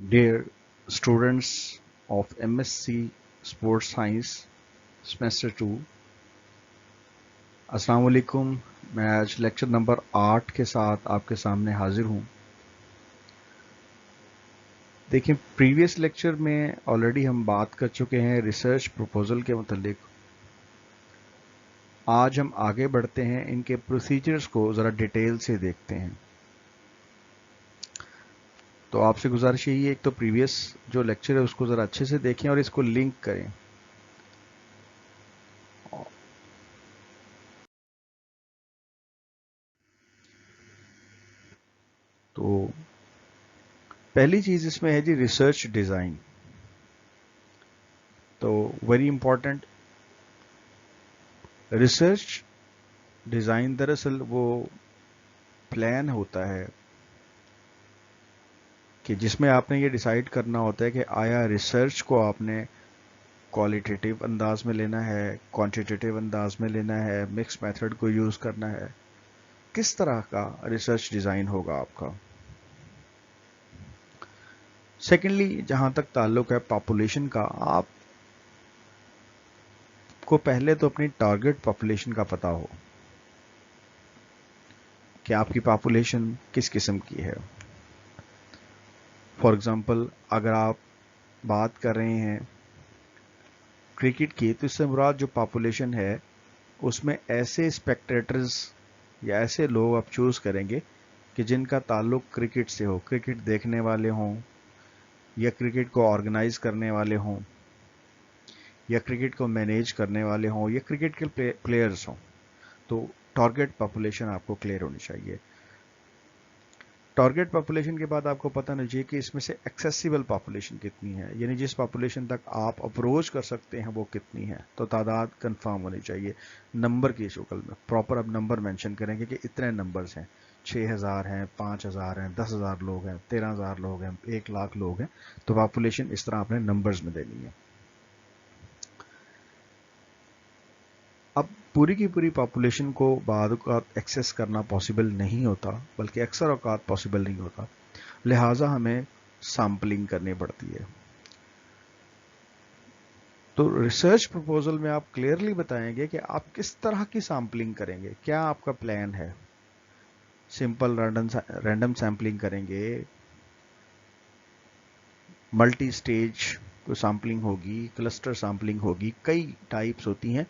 Dear students of MSc Sports Science Semester 2, अस्सलाम वालेकुम। मैं आज लेक्चर नंबर 8 के साथ आपके सामने हाजिर हूँ। देखिए, प्रीवियस लेक्चर में ऑलरेडी हम बात कर चुके हैं रिसर्च प्रपोजल के मुतालिक। आज हम आगे बढ़ते हैं, इनके प्रोसीजर्स को ज़रा डिटेल से देखते हैं। तो आपसे गुजारिश यही है, एक तो प्रीवियस जो लेक्चर है उसको ज़रा अच्छे से देखें और इसको लिंक करें। तो पहली चीज़ इसमें है जी रिसर्च डिज़ाइन। तो वेरी इंपॉर्टेंट, रिसर्च डिज़ाइन दरअसल वो प्लान होता है कि जिसमें आपने ये डिसाइड करना होता है कि आया रिसर्च को आपने क्वालिटेटिव अंदाज में लेना है, क्वांटिटेटिव अंदाज में लेना है, मिक्स मेथड को यूज़ करना है, किस तरह का रिसर्च डिज़ाइन होगा आपका। सेकेंडली, जहाँ तक ताल्लुक है पॉपुलेशन का, आपको पहले तो अपनी टारगेट पॉपुलेशन का पता हो कि आपकी पॉपुलेशन किस किस्म की है। फॉर एग्जांपल, अगर आप बात कर रहे हैं क्रिकेट की, तो इससे मुराद जो पॉपुलेशन है उसमें ऐसे स्पेक्टेटर्स या ऐसे लोग आप चूज़ करेंगे कि जिनका ताल्लुक क्रिकेट से हो, क्रिकेट देखने वाले हों या क्रिकेट को ऑर्गेनाइज करने वाले हों या क्रिकेट को मैनेज करने वाले हों या क्रिकेट के प्लेयर्स हों। तो टारगेट पॉपुलेशन आपको क्लियर होनी चाहिए। टारगेट पॉपुलेशन के बाद आपको पता होना चाहिए कि इसमें से एक्सेसिबल पॉपुलेशन कितनी है, यानी जिस पॉपुलेशन तक आप अप्रोच कर सकते हैं वो कितनी है। तो तादाद कंफर्म होनी चाहिए नंबर की शक्ल में। प्रॉपर अब नंबर मेंशन करेंगे कि इतने नंबर्स हैं, 6000 हैं, 5000 हैं, 10,000 लोग हैं, 13,000 लोग हैं, 1,00,000 लोग हैं। तो पॉपुलेशन इस तरह आपने नंबर्स में देनी है। अब पूरी की पूरी पॉपुलेशन को बाद औक़ात एक्सेस करना पॉसिबल नहीं होता, बल्कि अक्सर औक़ात पॉसिबल नहीं होता, लिहाजा हमें सैम्पलिंग करनी पड़ती है। तो रिसर्च प्रपोजल में आप क्लियरली बताएंगे कि आप किस तरह की सैम्पलिंग करेंगे, क्या आपका प्लान है। सिंपल रैंडम सैम्पलिंग करेंगे, मल्टी स्टेज को सैम्पलिंग होगी, क्लस्टर सैम्पलिंग होगी, कई टाइप्स होती हैं।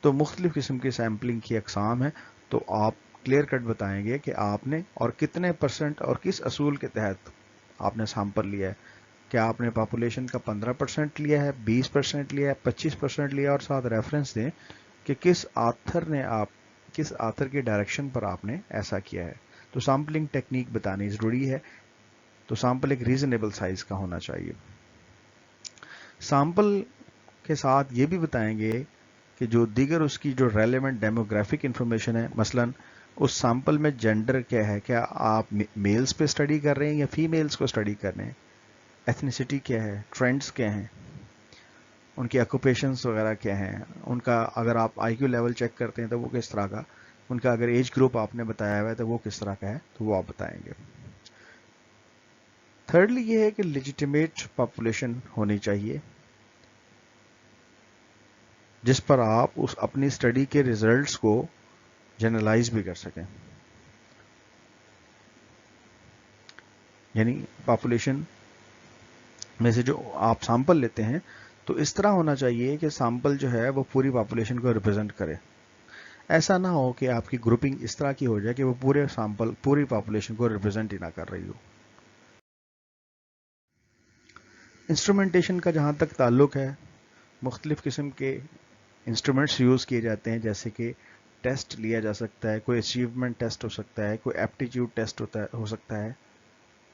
तो मुख्तलिफ किस्म की सैम्पलिंग की अकसाम है। तो आप क्लियर कट बताएंगे कि आपने और कितने परसेंट और किस असूल के तहत आपने सैंपल लिया है। क्या आपने पॉपुलेशन का 15% लिया है, 20% लिया है, 25% लिया, और साथ रेफरेंस दें कि किस आथर के डायरेक्शन पर आपने ऐसा किया है। तो सैम्पलिंग टेक्निक बतानी ज़रूरी है। तो सैंपल एक रीजनेबल साइज का होना चाहिए। सैंपल के साथ ये भी बताएंगे कि जो दीगर उसकी जो रेलेवेंट डेमोग्राफिक इंफॉर्मेशन है, मसलन उस सैंपल में जेंडर क्या है, क्या आप मेल्स पे स्टडी कर रहे हैं या फीमेल्स को स्टडी कर रहे हैं, एथनिसिटी क्या है, ट्रेंड्स क्या हैं, उनकी ऑक्यूपेशंस वगैरह क्या हैं, उनका अगर आप आईक्यू लेवल चेक करते हैं तो वो किस तरह का, उनका अगर एज ग्रुप आपने बताया हुआ है तो वो किस तरह का है, तो वो आप बताएंगे। थर्डली ये है कि लेजिटिमेट पॉपुलेशन होनी चाहिए जिस पर आप उस अपनी स्टडी के रिजल्ट्स को जनरलाइज भी कर सकें। यानी पॉपुलेशन में से जो आप सैंपल लेते हैं तो इस तरह होना चाहिए कि सैंपल जो है वो पूरी पॉपुलेशन को रिप्रेजेंट करे। ऐसा ना हो कि आपकी ग्रुपिंग इस तरह की हो जाए कि वो पूरे सैंपल पूरी पॉपुलेशन को रिप्रेजेंट ही ना कर रही हो। इंस्ट्रूमेंटेशन का जहाँ तक ताल्लुक है, मुख्तलिफ़ किस्म के इंस्ट्रूमेंट्स यूज़ किए जाते हैं, जैसे कि टेस्ट लिया जा सकता है, कोई अचीवमेंट टेस्ट हो सकता है, कोई एप्टीट्यूड टेस्ट हो सकता है,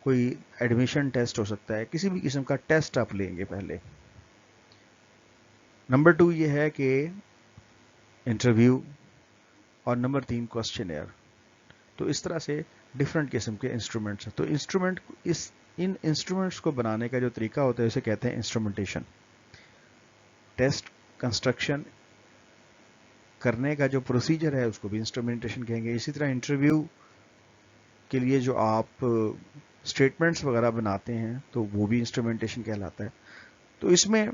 कोई एडमिशन टेस्ट हो सकता है, किसी भी किस्म का टेस्ट आप लेंगे पहले। नंबर 2 ये है कि इंटरव्यू, और नंबर 3 क्वेश्चनेयर। तो इस तरह से डिफरेंट किस्म के इंस्ट्रूमेंट्स हैं। तो इन इंस्ट्रूमेंट्स को बनाने का जो तरीका होता है उसे कहते हैं इंस्ट्रूमेंटेशन। टेस्ट कंस्ट्रक्शन करने का जो प्रोसीजर है उसको भी इंस्ट्रूमेंटेशन कहेंगे। इसी तरह इंटरव्यू के लिए जो आप स्टेटमेंट्स वगैरह बनाते हैं तो वो भी इंस्ट्रूमेंटेशन कहलाता है। तो इसमें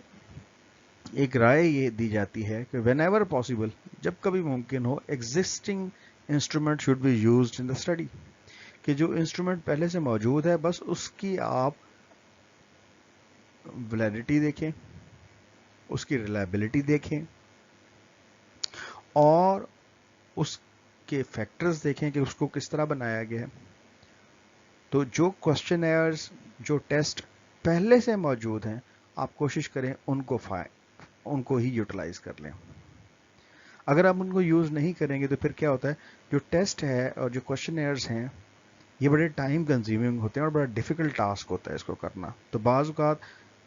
एक राय ये दी जाती है कि वेन एवर पॉसिबल, जब कभी मुमकिन हो, existing instrument should be used in the study, कि जो इंस्ट्रूमेंट पहले से मौजूद है बस उसकी आप वैलिडिटी देखें, उसकी रिलायबिलिटी देखें और उसके फैक्टर्स देखें कि उसको किस तरह बनाया गया है। तो जो क्वेश्चनर्स, जो टेस्ट पहले से मौजूद हैं, आप कोशिश करें उनको ही यूटिलाइज कर लें। अगर आप उनको यूज़ नहीं करेंगे तो फिर क्या होता है, जो टेस्ट है और जो क्वेश्चनर्स हैं ये बड़े टाइम कंज्यूमिंग होते हैं और बड़ा डिफिकल्ट टास्क होता है इसको करना। तो बाज़ औक़ात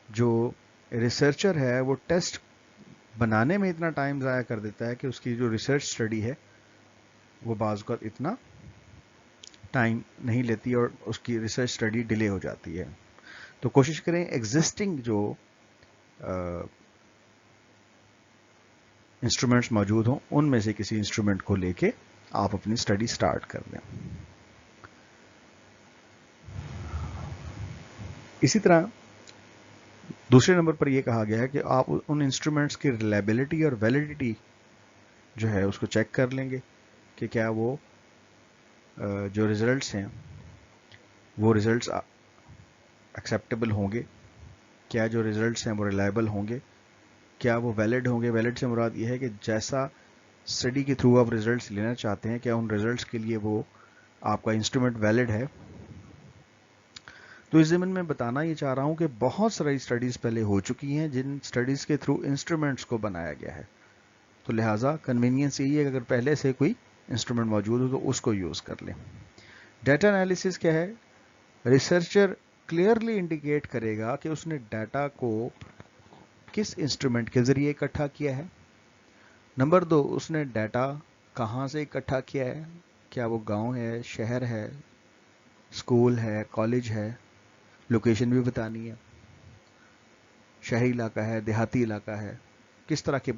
जो रिसर्चर है वो टेस्ट बनाने में इतना टाइम ज़ाया कर देता है कि उसकी जो रिसर्च स्टडी है वो बाज़ औक़ात इतना टाइम नहीं लेती और उसकी रिसर्च स्टडी डिले हो जाती है। तो कोशिश करें एग्जिस्टिंग जो इंस्ट्रूमेंट्स मौजूद हों उनमें से किसी इंस्ट्रूमेंट को लेके आप अपनी स्टडी स्टार्ट कर दें। इसी तरह दूसरे नंबर पर यह कहा गया है कि आप उन इंस्ट्रूमेंट्स की रिलायबिलिटी और वैलिडिटी जो है उसको चेक कर लेंगे कि क्या वो जो रिजल्ट्स हैं वो रिजल्ट्स एक्सेप्टेबल होंगे, क्या जो रिजल्ट्स हैं वो रिलायबल होंगे, क्या वो वैलिड होंगे। वैलिड से मुराद ये है कि जैसा स्टडी के थ्रू आप रिजल्ट्स लेना चाहते हैं, क्या उन रिजल्ट्स के लिए वो आपका इंस्ट्रूमेंट वैलिड है। तो इस ज़मीन में बताना ये चाह रहा हूँ कि बहुत सारी स्टडीज़ पहले हो चुकी हैं जिन स्टडीज़ के थ्रू इंस्ट्रूमेंट्स को बनाया गया है। तो लिहाजा कन्वीनियंस यही है कि अगर पहले से कोई इंस्ट्रूमेंट मौजूद हो तो उसको यूज़ कर लें। डाटा एनालिसिस क्या है? रिसर्चर क्लियरली इंडिकेट करेगा कि उसने डाटा को किस इंस्ट्रूमेंट के ज़रिए इकट्ठा किया है। नंबर 2, उसने डाटा कहाँ से इकट्ठा किया है, क्या वो गांव है, शहर है, स्कूल है, कॉलेज है, लोकेशन भी बतानी है, शहरी इलाका है, देहाती इलाका है, किस तरह के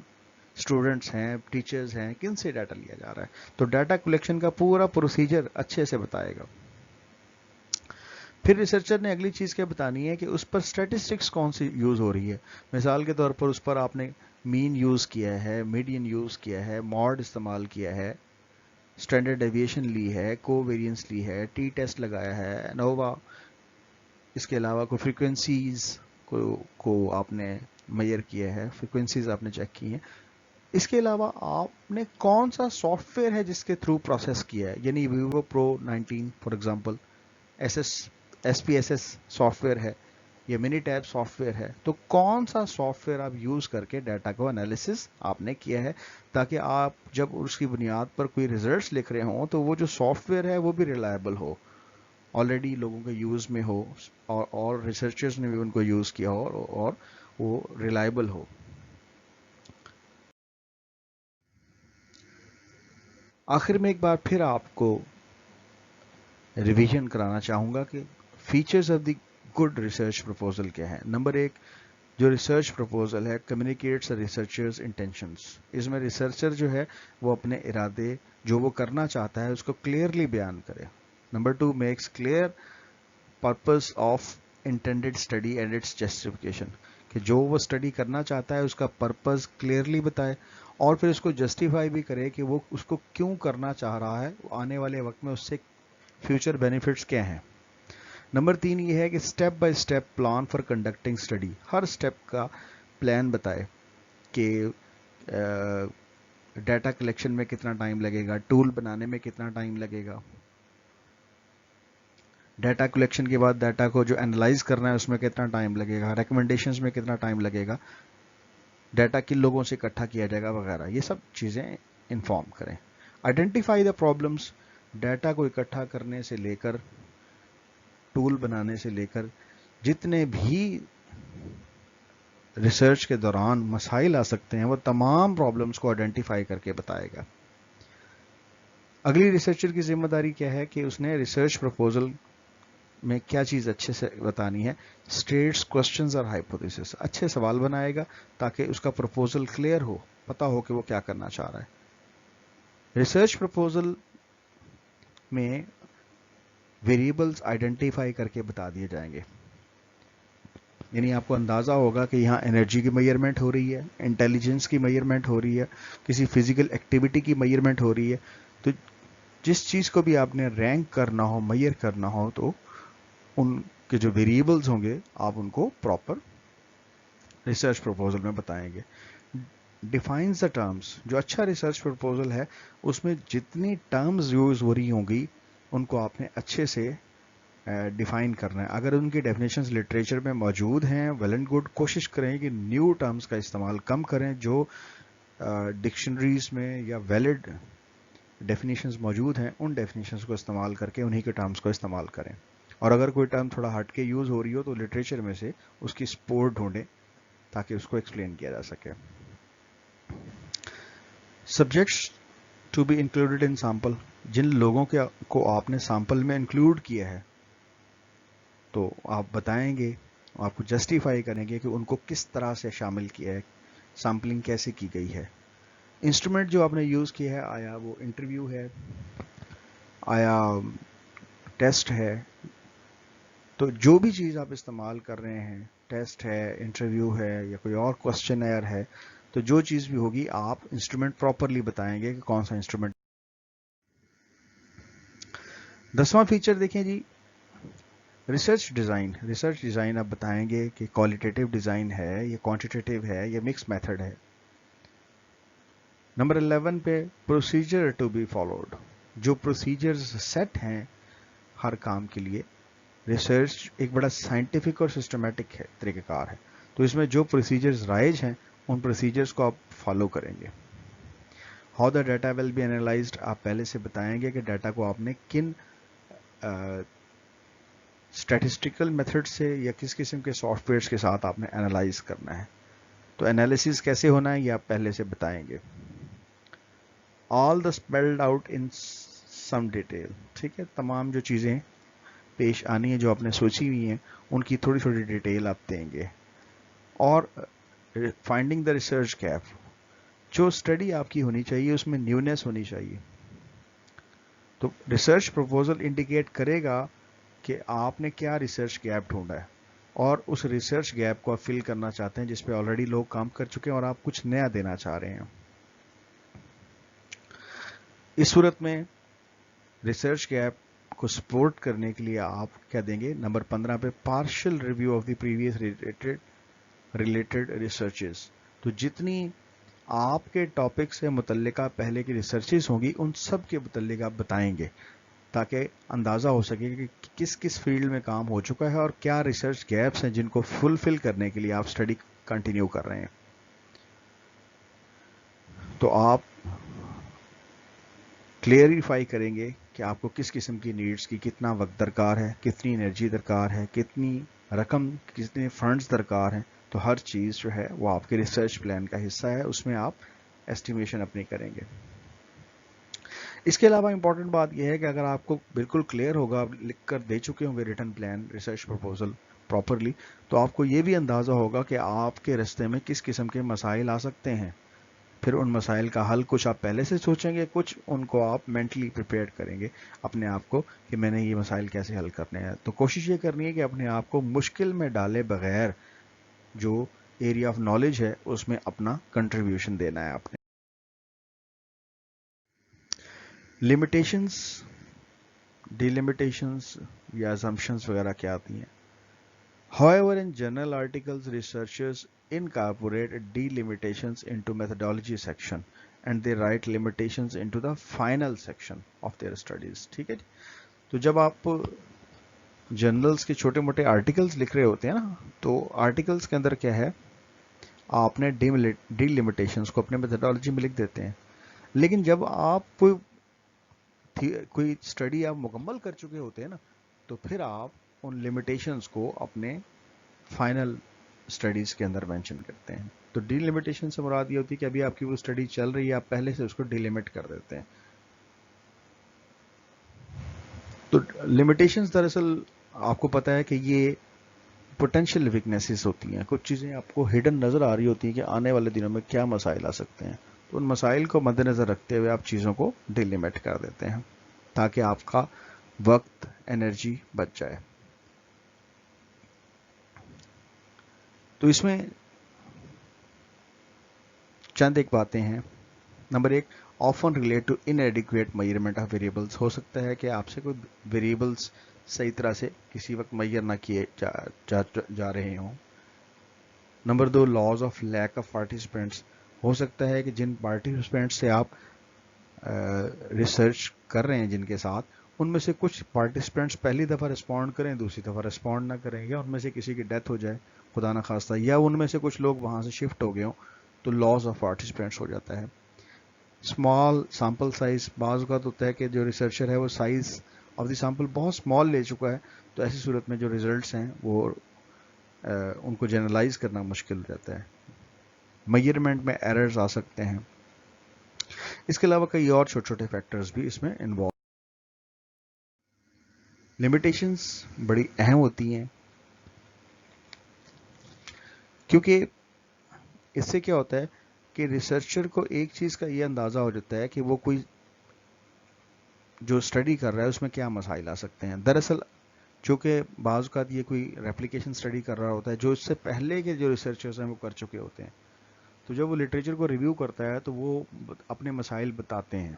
स्टूडेंट्स हैं, टीचर्स हैं, किन से डाटा लिया जा रहा है। तो डाटा कलेक्शन का पूरा प्रोसीजर अच्छे से बताएगा। फिर रिसर्चर ने अगली चीज़ क्या बतानी है कि उस पर स्टैटिस्टिक्स कौन सी यूज़ हो रही है। मिसाल के तौर पर उस पर आपने मीन यूज़ किया है, मीडियन यूज़ किया है, मॉड इस्तेमाल किया है, स्टैंडर्ड डेविएशन ली है, कोवेरियंस ली है, टी टेस्ट लगाया है, एनोवा, इसके अलावा कोई फ्रीक्वेंसीज को आपने मेजर किया है, फ्रीक्वेंसीज आपने चेक की हैं। इसके अलावा आपने कौन सा सॉफ्टवेयर है जिसके थ्रू प्रोसेस किया है, यानी Vivo pro 19 for example SPSS software है या मिनी टैब सॉफ्टवेयर है। तो कौन सा सॉफ्टवेयर आप यूज़ करके डाटा को एनालिसिस आपने किया है, ताकि आप जब उसकी बुनियाद पर कोई रिजल्ट्स लिख रहे हों तो वो जो सॉफ्टवेयर है वो भी रिलायबल हो, ऑलरेडी लोगों के यूज़ में हो और रिसर्चर्स ने भी उनको यूज़ किया हो और वो रिलायबल हो। आखिर में एक बार फिर आपको रिवीजन कराना चाहूँगा कि features of the good research proposal क्या है। नंबर 1, जो रिसर्च प्रपोजल है कम्युनिकेट्स रिसर्चर्स इंटेंशंस। इसमें रिसर्चर जो है वो अपने इरादे, जो वो करना चाहता है, उसको क्लियरली बयान करे। Number 2, makes clear purpose of intended study and it's justification, कि जो वो स्टडी करना चाहता है उसका पर्पस क्लियरली बताए और फिर उसको जस्टिफाई भी करे कि वो उसको क्यों करना चाह रहा है, आने वाले वक्त में उससे फ्यूचर बेनिफिट्स क्या हैं। नंबर 3 ये है कि step by step plan for conducting study, her step का प्लान बताए कि डाटा कलेक्शन में कितना टाइम लगेगा, टूल बनाने में कितना टाइम लगेगा, डाटा कलेक्शन के बाद डाटा को जो एनालाइज करना है उसमें कितना टाइम लगेगा, रिकमेंडेशंस में कितना टाइम लगेगा, डाटा किन लोगों से इकट्ठा किया जाएगा वगैरह, ये सब चीज़ें इन्फॉर्म करें। आइडेंटिफाई द प्रॉब्लम्स, डाटा को इकट्ठा करने से लेकर टूल बनाने से लेकर जितने भी रिसर्च के दौरान मसाइल आ सकते हैं वो तमाम प्रॉब्लम्स को आइडेंटिफाई करके बताएगा। अगली रिसर्चर की जिम्मेदारी क्या है कि उसने रिसर्च प्रपोजल में क्या चीज़ अच्छे से बतानी है। स्टेट्स क्वेश्चंस और हाइपोथेसिस, अच्छे सवाल बनाएगा ताकि उसका प्रपोजल क्लियर हो, पता हो कि वो क्या करना चाह रहा है। रिसर्च प्रपोजल में वेरिएबल्स आइडेंटिफाई करके बता दिए जाएंगे। यानी आपको अंदाज़ा होगा कि यहाँ एनर्जी की मेजरमेंट हो रही है, इंटेलिजेंस की मेजरमेंट हो रही है, किसी फिजिकल एक्टिविटी की मेजरमेंट हो रही है। तो जिस चीज़ को भी आपने रैंक करना हो, मेजर करना हो, तो उनके जो वेरिएबल्स होंगे आप उनको प्रॉपर रिसर्च प्रपोजल में बताएंगे। डिफाइंस द टर्म्स, जो अच्छा रिसर्च प्रपोजल है उसमें जितनी टर्म्स यूज हो रही होंगी उनको आपने अच्छे से डिफाइन करना है। अगर उनकी डेफिनेशंस लिटरेचर में मौजूद हैं, वेल एंड गुड, कोशिश करें कि न्यू टर्म्स का इस्तेमाल कम करें। जो डिक्शनरीज में या वैलिड डेफिनेशंस मौजूद हैं उन डेफिनेशंस को इस्तेमाल करके उन्हीं के टर्म्स को इस्तेमाल करें। और अगर कोई टर्म थोड़ा हट के यूज हो रही हो तो लिटरेचर में से उसकी सपोर्ट ढूंढें ताकि उसको एक्सप्लेन किया जा सके। Subjects to be included in sample, जिन लोगों को आपने सैंपल में इंक्लूड किया है तो आप बताएंगे, आपको जस्टिफाई करेंगे कि उनको किस तरह से शामिल किया है, सैम्पलिंग कैसे की गई है। इंस्ट्रूमेंट जो आपने यूज़ किया है, आया वो इंटरव्यू है, आया टेस्ट है, तो जो भी चीज़ आप इस्तेमाल कर रहे हैं, टेस्ट है, इंटरव्यू है या कोई और क्वेश्चनर है, तो जो चीज़ भी होगी आप इंस्ट्रूमेंट प्रॉपरली बताएंगे कि कौन सा इंस्ट्रूमेंट। 10वां फीचर देखें जी, रिसर्च डिज़ाइन। रिसर्च डिज़ाइन आप बताएंगे कि क्वालिटेटिव डिज़ाइन है या क्वांटिटेटिव है या मिक्स मेथड है। नंबर 11 पे प्रोसीजर टू बी फॉलोड, जो प्रोसीजर्स सेट हैं हर काम के लिए। रिसर्च एक बड़ा साइंटिफिक और सिस्टमेटिक है, तरीक़ेकार है, तो इसमें जो प्रोसीजर्स राइज हैं उन प्रोसीजर्स को आप फॉलो करेंगे। How the data will be analysed, आप पहले से बताएंगे कि डाटा को आपने किन स्टैटिस्टिकल मेथड से या किस किस्म के सॉफ्टवेयर्स के साथ आपने एनालाइज करना है, तो एनालिसिस कैसे होना है ये आप पहले से बताएंगे। All the spelled out in some detail, ठीक है, तमाम जो चीज़ें पेश आनी है जो आपने सोची हुई हैं उनकी थोड़ी थोड़ी डिटेल आप देंगे। और फाइंडिंग द रिसर्च गैप, जो स्टडी आपकी होनी चाहिए उसमें न्यूनेस होनी चाहिए। तो रिसर्च प्रपोजल इंडिकेट करेगा कि आपने क्या रिसर्च गैप ढूंढा है और उस रिसर्च गैप को आप फिल करना चाहते हैं जिस पे ऑलरेडी लोग काम कर चुके हैं और आप कुछ नया देना चाह रहे हैं। इस सूरत में रिसर्च गैप को सपोर्ट करने के लिए आप क्या देंगे, नंबर 15 पे partial review of the previous related researches. तो जितनी आपके टॉपिक से मुतल्लिका पहले की रिसर्चेस होंगी उन सब के मुतल्लिक आप बताएंगे ताकि अंदाज़ा हो सके कि किस किस फील्ड में काम हो चुका है और क्या रिसर्च गैप्स हैं जिनको फुलफिल करने के लिए आप स्टडी कंटिन्यू कर रहे हैं। तो आप क्लियरिफाई करेंगे कि आपको किस किस्म की नीड्स की कितना वक्त दरकार है, कितनी एनर्जी दरकार है, कितनी रकम, कितने फंड्स दरकार हैं। तो हर चीज़ जो है वो आपके रिसर्च प्लान का हिस्सा है, उसमें आप एस्टिमेशन अपनी करेंगे। इसके अलावा इंपॉर्टेंट बात यह है कि अगर आपको बिल्कुल क्लियर होगा, आप लिख कर दे चुके होंगे return plan, research proposal properly, तो आपको ये भी अंदाज़ा होगा कि आपके रास्ते में किस किस्म के मसाइल आ सकते हैं। फिर उन मसाइल का हल कुछ आप पहले से सोचेंगे, कुछ उनको आप मेंटली प्रिपेयर करेंगे अपने आप को कि मैंने ये मसाइल कैसे हल करने हैं। तो कोशिश ये करनी है कि अपने आप को मुश्किल में डाले बगैर जो एरिया ऑफ नॉलेज है उसमें अपना कंट्रीब्यूशन देना है आपने। लिमिटेशंस, डिलिमिटेशंस या असम्पशंस वगैरह क्या आती हैं। However, in journal articles, researchers incorporate delimitations into methodology section and they write limitations into the final section of their studies. ठीक है जी। तो जब आप जर्नल्स के छोटे मोटे आर्टिकल्स लिख रहे होते हैं ना, तो आर्टिकल्स के अंदर क्या है, आपने डिलिमिटेशंस को अपने मेथोडोलॉजी में लिख देते हैं। लेकिन जब आप कोई स्टडी आप मुकम्मल कर चुके होते हैं ना, तो फिर आप उन लिमिटेशंस को अपने फाइनल स्टडीज के अंदर मेंशन करते हैं। तो डिलिमिटेशन से मुराद ये होती है कि अभी आपकी वो स्टडी चल रही है, आप पहले से उसको डिलिमिट कर देते हैं। तो लिमिटेशंस दरअसल आपको पता है कि ये पोटेंशियल वीकनेसेस होती हैं, कुछ चीज़ें आपको हिडन नज़र आ रही होती हैं कि आने वाले दिनों में क्या मसाइल आ सकते हैं। तो उन मसाइल को मद्देनज़र रखते हुए आप चीज़ों को डिलिमिट कर देते हैं ताकि आपका वक्त एनर्जी बच जाए। तो इसमें चंद एक बातें हैं। Number 1, often relate to inadequate measurement of variables. हो सकता है कि आपसे कोई वेरिएबल्स सही तरह से किसी वक्त मेजर ना किए जा रहे हों। Number 2, laws of lack of participants. हो सकता है कि जिन पार्टिसिपेंट्स से आप रिसर्च कर रहे हैं जिनके साथ, उनमें से कुछ पार्टिसिपेंट्स पहली दफ़ा रिस्पॉन्ड करें, दूसरी दफ़ा रिस्पॉन्ड ना करें, या उनमें से किसी की डेथ हो जाए खुदा ना खास्ता, या उनमें से कुछ लोग वहाँ से शिफ्ट हो गए हों, तो लॉस ऑफ पार्टिसिपेंट्स हो जाता है। स्मॉल सैम्पल साइज, बाज़ का तो होता है कि जो रिसर्चर है वो साइज ऑफ द सैम्पल बहुत स्मॉल ले चुका है, तो ऐसी सूरत में जो रिजल्ट्स हैं वो उनको जनरलाइज करना मुश्किल हो जाता है। मेजरमेंट में एरर्स आ सकते हैं। इसके अलावा कई और छोटे छोटे फैक्टर्स भी इसमें इन्वॉल्व। लिमिटेशंस बड़ी अहम होती हैं, क्योंकि इससे क्या होता है कि रिसर्चर को एक चीज़ का ये अंदाज़ा हो जाता है कि वो कोई जो स्टडी कर रहा है उसमें क्या मसाइल आ सकते हैं। दरअसल चूँकि बाज़ का ये कोई रेप्लिकेशन स्टडी कर रहा होता है जो इससे पहले के जो रिसर्चर्स हैं वो कर चुके होते हैं, तो जब वो लिटरेचर को रिव्यू करता है तो वो अपने मसाइल बताते हैं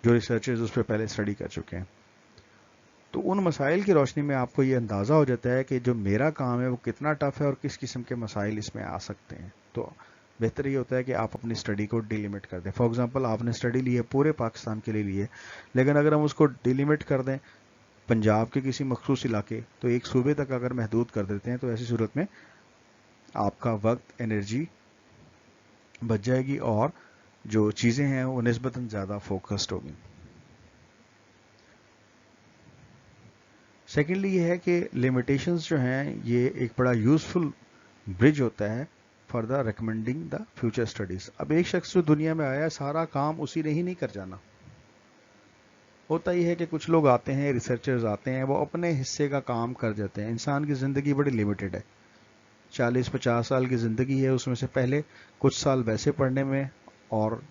जो रिसर्चर्स उस पर पहले स्टडी कर चुके हैं। तो उन मसाइल की रोशनी में आपको ये अंदाज़ा हो जाता है कि जो मेरा काम है वो कितना टफ है और किस किस्म के मसाइल इसमें आ सकते हैं। तो बेहतर ये होता है कि आप अपनी स्टडी को डिलिमिट कर दें। फॉर एग्जांपल आपने स्टडी ली है पूरे पाकिस्तान के लिए ली है, लेकिन अगर हम उसको डिलिमिट कर दें पंजाब के किसी मखसूस इलाके, तो एक सूबे तक अगर महदूद कर देते हैं, तो ऐसी सूरत में आपका वक्त एनर्जी बच जाएगी और जो चीज़ें हैं वो निस्बतन ज़्यादा फोकस्ड होगी। सेकेंडली ये है कि लिमिटेशंस जो हैं ये एक बड़ा यूज़फुल ब्रिज होता है for the recommending the future studies. अब एक शख्स जो दुनिया में आया सारा काम उसी ने ही नहीं कर जाना। होता ही है कि कुछ लोग आते हैं, रिसर्चर्स आते हैं, वो अपने हिस्से का काम कर जाते हैं। इंसान की ज़िंदगी बड़ी लिमिटेड है, 40-50 साल की ज़िंदगी है, उसमें से पहले कुछ साल वैसे पढ़ने में और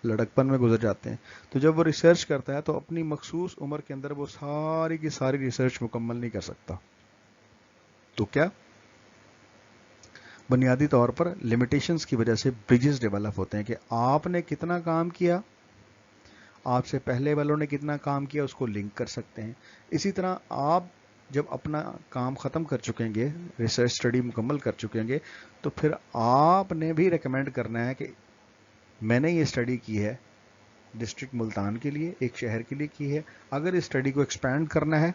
लड़कपन में गुजर जाते हैं। तो जब वो रिसर्च करता है तो अपनी मखसूस उम्र के अंदर वो सारी की सारी रिसर्च मुकम्मल नहीं कर सकता। तो क्या बुनियादी तौर पर लिमिटेशंस की वजह से ब्रिजेस डेवलप होते हैं कि आपने कितना काम किया, आपसे पहले वालों ने कितना काम किया, उसको लिंक कर सकते हैं। इसी तरह आप जब अपना काम ख़त्म कर चुकेंगे, रिसर्च स्टडी मुकम्मल कर चुकेंगे, तो फिर आपने भी रिकमेंड करना है कि मैंने ये स्टडी की है डिस्ट्रिक्ट मुल्तान के लिए, एक शहर के लिए की है, अगर इस स्टडी को एक्सपैंड करना है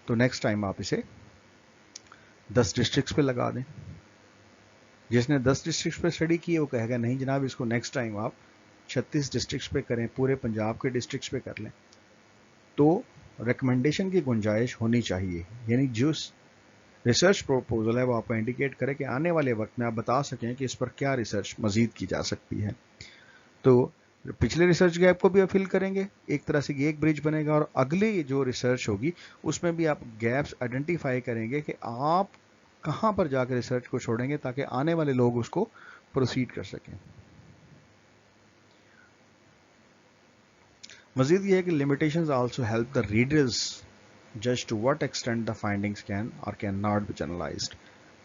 तो नेक्स्ट टाइम आप इसे 10 डिस्ट्रिक्ट्स पे लगा दें। जिसने 10 डिस्ट्रिक्ट्स पे स्टडी की है वो कहेगा नहीं जनाब इसको नेक्स्ट टाइम आप 36 डिस्ट्रिक्ट्स पे करें, पूरे पंजाब के डिस्ट्रिक्ट्स पे कर लें। तो रिकमेंडेशन की गुंजाइश होनी चाहिए, यानी जो रिसर्च प्रपोजल है वो आपको इंडिकेट करे कि आने वाले वक्त में आप बता सकें कि इस पर क्या रिसर्च मजीद की जा सकती है। तो पिछले रिसर्च गैप को भी आप फिल करेंगे, एक तरह से ये एक ब्रिज बनेगा, और अगली जो रिसर्च होगी उसमें भी आप गैप्स आइडेंटिफाई करेंगे कि आप कहाँ पर जाकर रिसर्च को छोड़ेंगे ताकि आने वाले लोग उसको प्रोसीड कर सकें। मजीद ये है कि limitations also help the readers जज to what extent the findings can or can not be generalised.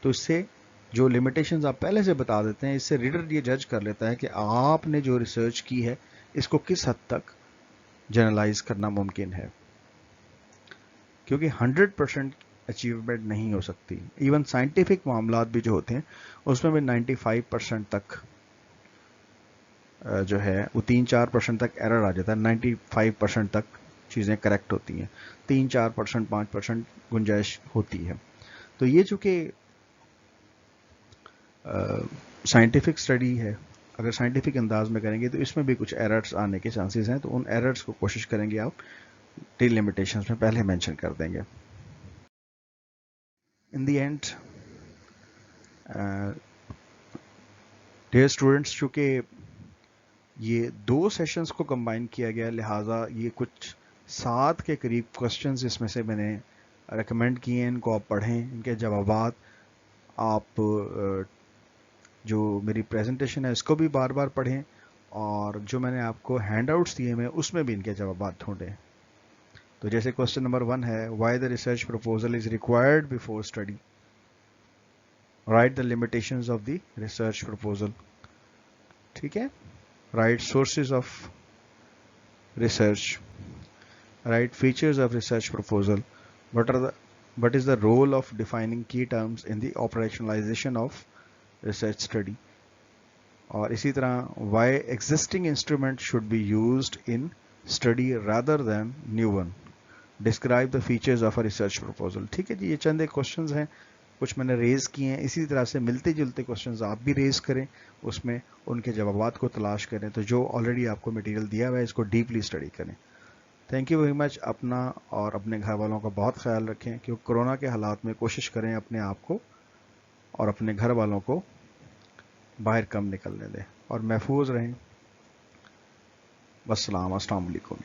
तो इससे जो लिमिटेशंस आप पहले से बता देते हैं, इससे रीडर ये जज कर लेता है कि आपने जो रिसर्च की है इसको किस हद तक जनरलाइज करना मुमकिन है, क्योंकि 100% अचीवमेंट नहीं हो सकती। इवन साइंटिफिक मामलात भी जो होते हैं उसमें भी 95% तक जो है वो 3-4% तक एरर आ जाता है, 95% तक चीज़ें करेक्ट होती हैं, 3-4%, 5% गुंजाइश होती है। तो ये चूँकि साइंटिफिक स्टडी है, अगर साइंटिफिक अंदाज में करेंगे तो इसमें भी कुछ एरर्स आने के चांसेस हैं, तो उन एरर्स को कोशिश करेंगे आप डिलिमिटेशंस में पहले मेंशन कर देंगे। In the end dear students, चूँकि ये 2 सेशंस को कंबाइन किया गया, लिहाजा ये कुछ 7 के करीब क्वेश्चंस इसमें से मैंने रेकमेंड किए हैं। इनको आप पढ़ें, इनके जवाबात आप जो मेरी प्रेजेंटेशन है इसको भी बार बार पढ़ें, और जो मैंने आपको हैंडआउट्स दिए हैं उसमें भी इनके जवाबात ढूंढें। تو جیسے کوشچن نمبر 1 ہے why the research proposal is required before study. Right the limitations of the research proposal. ٹھیک ہے. Right sources of research. Right features of research proposal. What is the role of defining key terms in the operationalization of research study. اور اسی طرح why existing instrument should be used in study rather than new one. Describe the features of a research proposal. ٹھیک ہے جی, یہ چند ایک questions ہیں کچھ میں نے ریز کیے ہیں. اسی طرح سے ملتے جلتے کوشچنز آپ بھی ریز کریں, اس میں ان کے جوابات کو تلاش کریں. تو جو آلریڈی آپ کو مٹیریل دیا ہوا ہے اس کو ڈیپلی اسٹڈی کریں. Thank you very much. اپنا اور اپنے گھر والوں کا بہت خیال رکھیں, کیونکہ کورونا کے حالات میں کوشش کریں اپنے آپ کو اور اپنے گھر والوں کو باہر کم نکلنے دیں اور محفوظ رہیں. السلام علیکم.